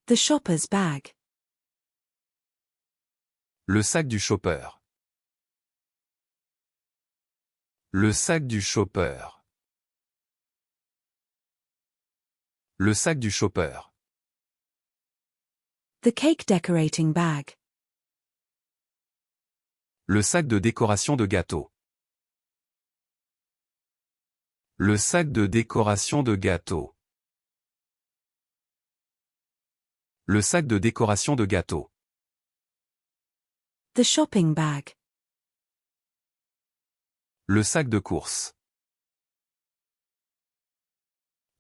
The shopper's bag. Le sac du chopper. Le sac du chopper. Le sac du chopper. The cake decorating bag. Le sac de décoration de gâteau. Le sac de décoration de gâteau. Le sac de décoration de gâteau. The shopping bag. Le sac de course.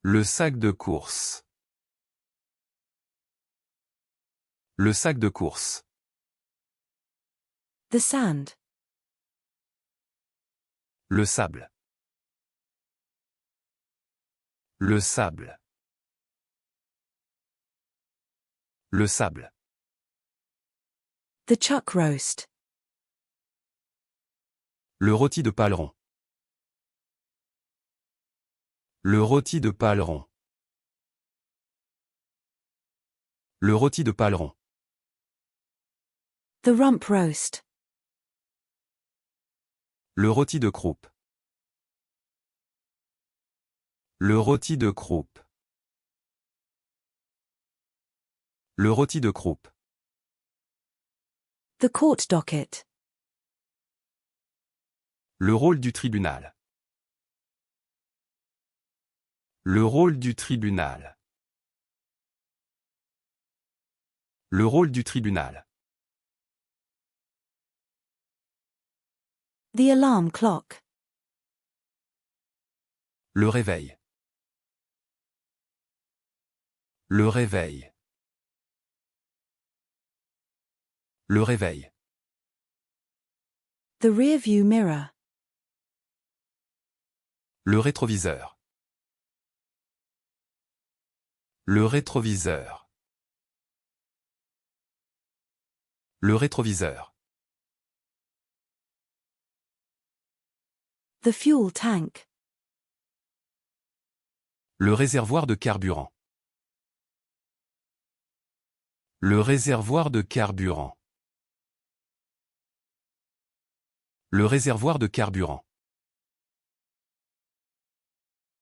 Le sac de course. Le sac de course. The sand. Le sable. Le sable. Le sable. The chuck roast. Le rôti de Paleron. Le rôti de Paleron. Le rôti de Paleron. The rump roast. Le rôti de croupe. Le rôti de croupe. Le rôti de croupe. The court docket. Le rôle du tribunal. Le rôle du tribunal. Le rôle du tribunal. The alarm clock. Le réveil. Le réveil. Le réveil. The rear view mirror. Le rétroviseur. Le rétroviseur. Le rétroviseur. The fuel tank. Le réservoir de carburant. Le réservoir de carburant. Le réservoir de carburant.